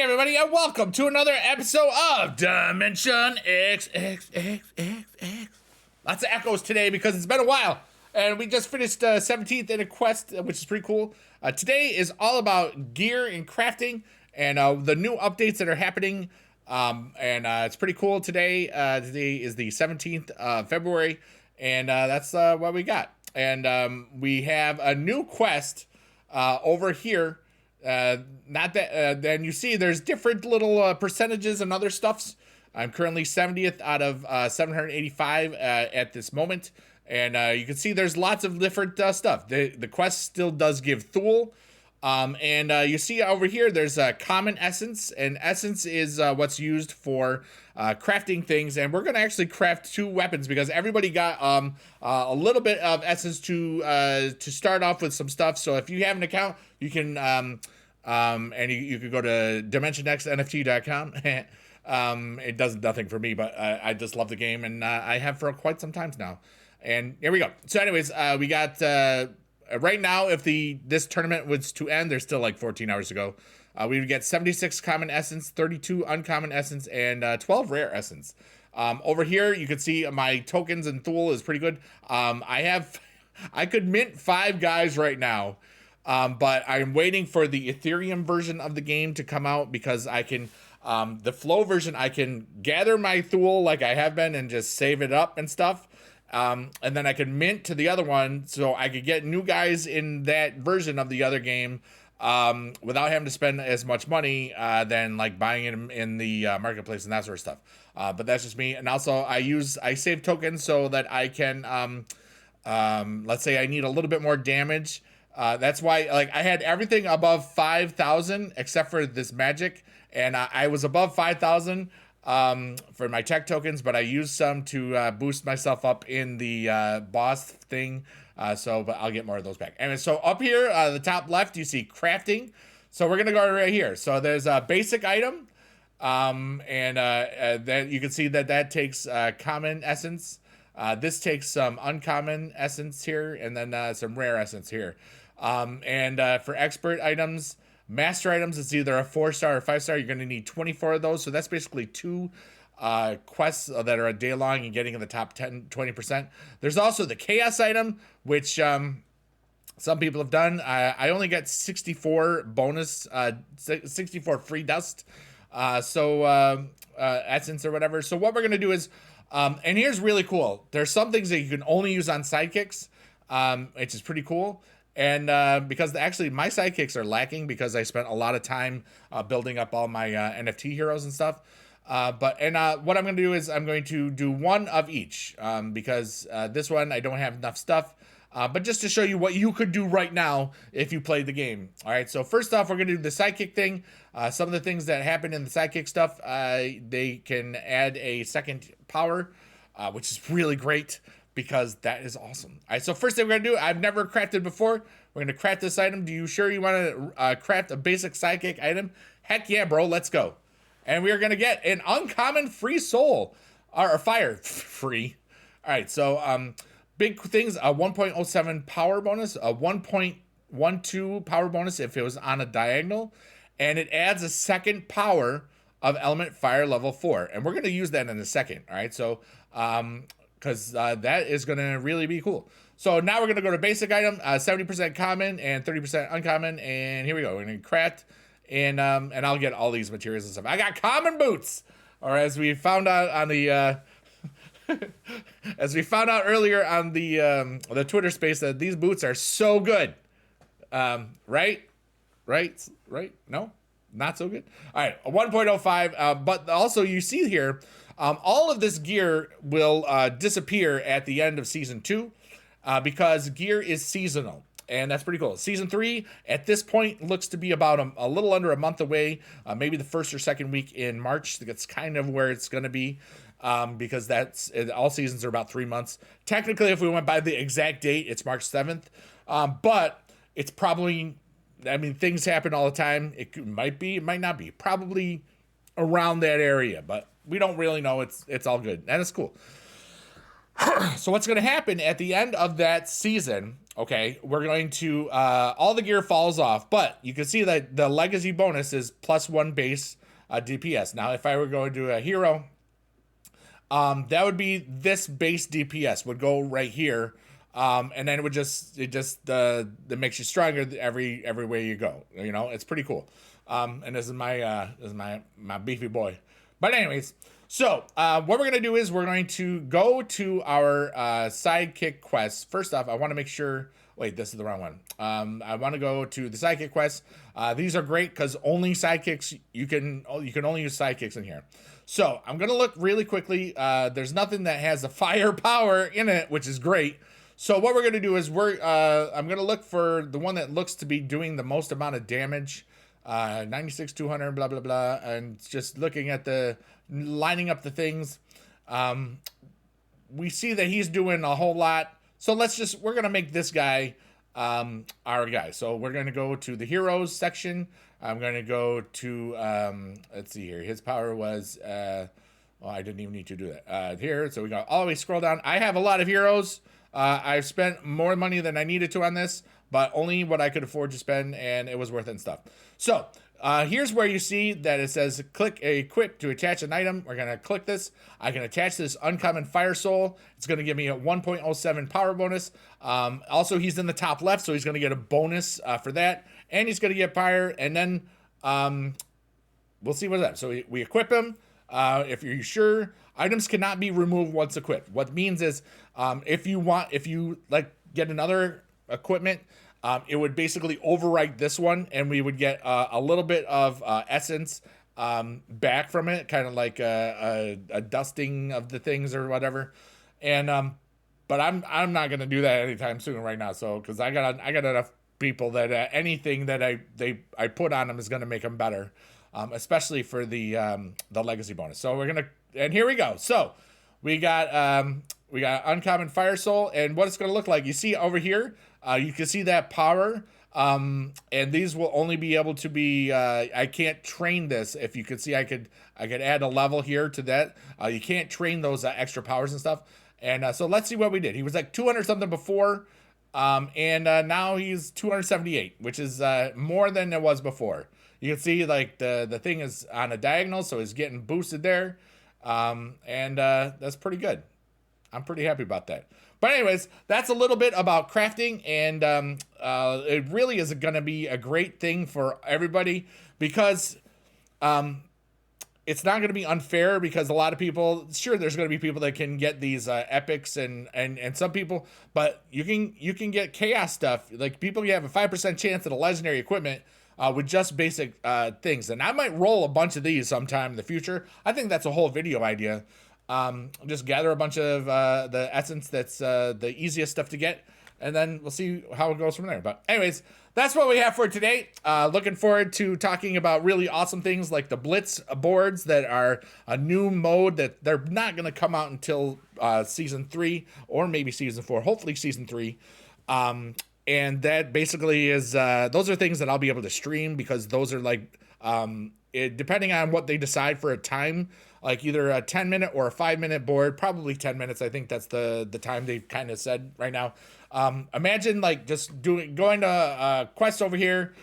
everybody, and welcome to another episode of Dimension XXXXX. Lots of echoes today because it's been a while, and we just finished 17th in a quest, which is pretty cool. Today is all about gear and crafting and the new updates that are happening, and it's pretty cool today. Today is the 17th of February, and that's what we got. And we have a new quest over here. Then you see there's different little percentages and other stuffs. I'm currently 70th out of 785 at this moment, and you can see there's lots of different stuff. The quest still does give THUL, and you see over here there's a common essence, and essence is what's used for crafting things, and we're gonna actually craft 2 weapons because everybody got a little bit of essence to start off with some stuff. So if you have an account, you can and you could go to dimensionxnft.com. It does nothing for me, but I just love the game, and I have for quite some time now. And here we go. So anyways, we got right now, if this tournament was to end, there's still like 14 hours to go. We would get 76 common essence, 32 uncommon essence, and 12 rare essence. Over here, you can see my tokens and THUL is pretty good. I could mint 5 guys right now, but I'm waiting for the Ethereum version of the game to come out because I can, the flow version, I can gather my THUL like I have been and just save it up and stuff. And then I can mint to the other one so I could get new guys in that version of the other game without having to spend as much money than like buying it in the marketplace and that sort of stuff. But that's just me. And also I save tokens so that I can, let's say I need a little bit more damage. That's why, like, I had everything above 5,000 except for this magic, and I was above 5,000 for my tech tokens, but I used some to boost myself up in the boss thing. But I'll get more of those back. And so up here, the top left, you see crafting. So we're gonna go right here. So there's a basic item, and then you can see that takes common essence. This takes some uncommon essence here, and then some rare essence here. For expert items, master items, it's either a 4-star or 5-star. You're going to need 24 of those. So that's basically 2 quests that are a day long and getting in the top 20%. There's also the chaos item, which some people have done. I only get 64 bonus, 64 free dust. Essence or whatever. So what we're going to do is, and here's really cool. There's some things that you can only use on sidekicks, which is pretty cool. And because actually my sidekicks are lacking because I spent a lot of time building up all my NFT heroes and stuff. What I'm going to do is I'm going to do 1 of each because this one I don't have enough stuff. But just to show you what you could do right now if you played the game. All right, so first off, we're going to do the sidekick thing. Some of the things that happen in the sidekick stuff, they can add a second power, which is really great because that is awesome. All right, so first thing we're going to do, I've never crafted before. We're going to craft this item. Do you sure you want to craft a basic sidekick item? Heck yeah, bro, let's go. And we are going to get an uncommon free soul, or fire free. All right, so big things, a 1.07 power bonus, a 1.12 power bonus if it was on a diagonal, and it adds a second power of element fire level 4. And we're going to use that in a second, all right? So, because that is going to really be cool. So now we're going to go to basic item, 70% common and 30% uncommon, and here we go. We're going to craft, and I'll get all these materials and stuff. I got common boots, or as we found out on the... as we found out earlier on the Twitter space, that these boots are so good. Right? No, not so good. All right, a 1.05. But also you see here, all of this gear will disappear at the end of season 2 because gear is seasonal. And that's pretty cool. Season 3, at this point, looks to be about a little under a month away. Maybe the first or second week in March. That's kind of where it's going to be. Because all seasons are about 3 months. Technically, if we went by the exact date, it's March 7th. But it's probably, I mean, things happen all the time. It might be, it might not be. Probably around that area, but we don't really know. It's all good. And it's cool. So what's going to happen at the end of that season, okay, we're going to, all the gear falls off, but you can see that the legacy bonus is +1 base DPS. Now, if I were going to a hero, that would be this base DPS would go right here. And then it just that makes you stronger every way you go. You know, it's pretty cool. And this is my beefy boy. But anyways, so what we're gonna do is we're going to go to our sidekick quest. First off, I want to make sure. Wait, this is the wrong one. I want to go to the sidekick quest. These are great because only sidekicks you can only use sidekicks in here. So I'm gonna look really quickly. There's nothing that has a firepower in it, which is great. So what we're going to do is I'm going to look for the one that looks to be doing the most amount of damage, 96, 200, blah, blah, blah. And just looking at lining up the things, we see that he's doing a whole lot. So we're going to make this guy our guy. So we're going to go to the heroes section. I'm going to go to, let's see here. His power was, well, I didn't even need to do that here. So we go all the way, scroll down. I have a lot of heroes. I've spent more money than I needed to on this, but only what I could afford to spend, and it was worth it and stuff. So here's where you see that it says click equip to attach an item. We're going to click this. I can attach this uncommon fire soul. It's going to give me a 1.07 power bonus. Also, he's in the top left, so he's going to get a bonus for that, and he's going to get fire, and then we'll see what's up. So we equip him. If you're sure, items cannot be removed once equipped. What it means is, if you like get another equipment, it would basically overwrite this one, and we would get a little bit of essence back from it, kind of like a dusting of the things or whatever. And but I'm not gonna do that anytime soon right now. So because I got enough people that anything that I put on them is gonna make them better. Especially for the legacy bonus. So and here we go. So we got uncommon fire soul, and what it's gonna look like. You see over here, you can see that power, and these will only be able to be. I can't train this. If you could see, I could add a level here to that. You can't train those extra powers and stuff. And so let's see what we did. He was like 200 something before, and now he's 278, which is more than it was before. You can see like the thing is on a diagonal, so it's getting boosted there. And that's pretty good. I'm pretty happy about that. But anyways, that's a little bit about crafting, and it really is going to be a great thing for everybody because it's not going to be unfair because a lot of people, sure, there's going to be people that can get these epics and some people, but you can get chaos stuff. Like people can have a 5% chance at a legendary equipment with just basic things. And I might roll a bunch of these sometime in the future. I think that's a whole video idea. Just gather a bunch of the essence that's the easiest stuff to get, and then we'll see how it goes from there. But anyways, that's what we have for today. Looking forward to talking about really awesome things like the Blitz boards that are a new mode that they're not going to come out until season 3 or maybe season 4, hopefully season 3. And that basically is, those are things that I'll be able to stream because those are like, depending on what they decide for a time, like either a 10-minute or a 5-minute board, probably 10 minutes. I think that's the time they've kind of said right now. Imagine like just going to a quest over here.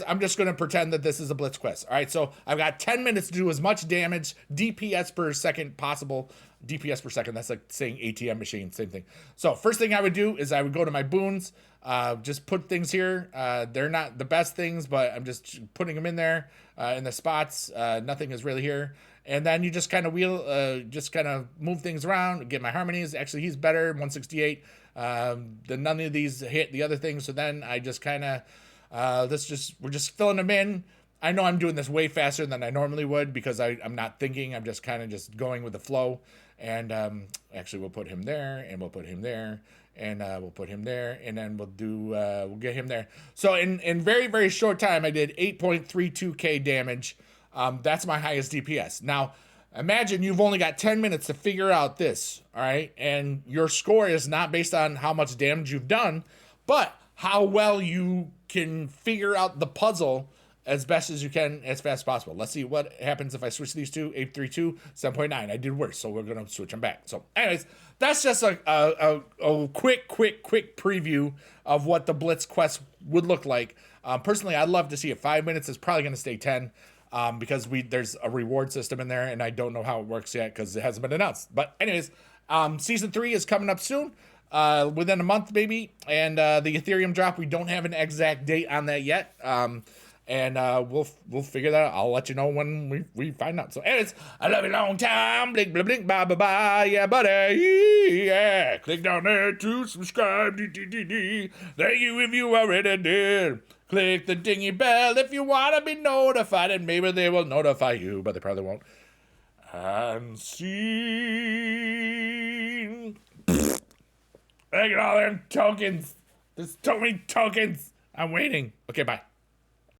I'm just going to pretend that this is a Blitz quest. All right. So I've got 10 minutes to do as much damage, DPS per second possible. DPS per second. That's like saying ATM machine, same thing. So first thing I would do is I would go to my boons, just put things here. They're not the best things, but I'm just putting them in there in the spots. Nothing is really here. And then you just kind of just kind of move things around, get my harmonies. Actually, he's better, 168. None of these hit the other things. So then I just kind of, we're just filling them in. I know I'm doing this way faster than I normally would because I'm not thinking. I'm just kind of just going with the flow. And actually, we'll put him there, and we'll put him there, and we'll put him there, and then we'll get him there. So in very, very short time, I did 8.32k damage. That's my highest DPS. Now, imagine you've only got 10 minutes to figure out this, all right? And your score is not based on how much damage you've done, but how well you can figure out the puzzle as best as you can, as fast as possible. Let's see what happens if I switch these two, 832, 7.9. I did worse, so we're going to switch them back. So anyways, that's just a quick preview of what the Blitz quest would look like. Personally, I'd love to see it. 5 minutes is probably going to stay 10 because there's a reward system in there, and I don't know how it works yet because it hasn't been announced. But anyways, Season 3 is coming up soon. Within a month, maybe. And the Ethereum drop, we don't have an exact date on that yet. And we'll figure that out. I'll let you know when we find out. So anyways, I love you long time. Blink, blink, blink, bye, bye, bye. Yeah, buddy. Yeah. Click down there to subscribe. Thank you if you already did. Click the dingy bell if you want to be notified. And maybe they will notify you, but they probably won't. And see. Look at all them tokens. There's so many tokens. I'm waiting. Okay, bye.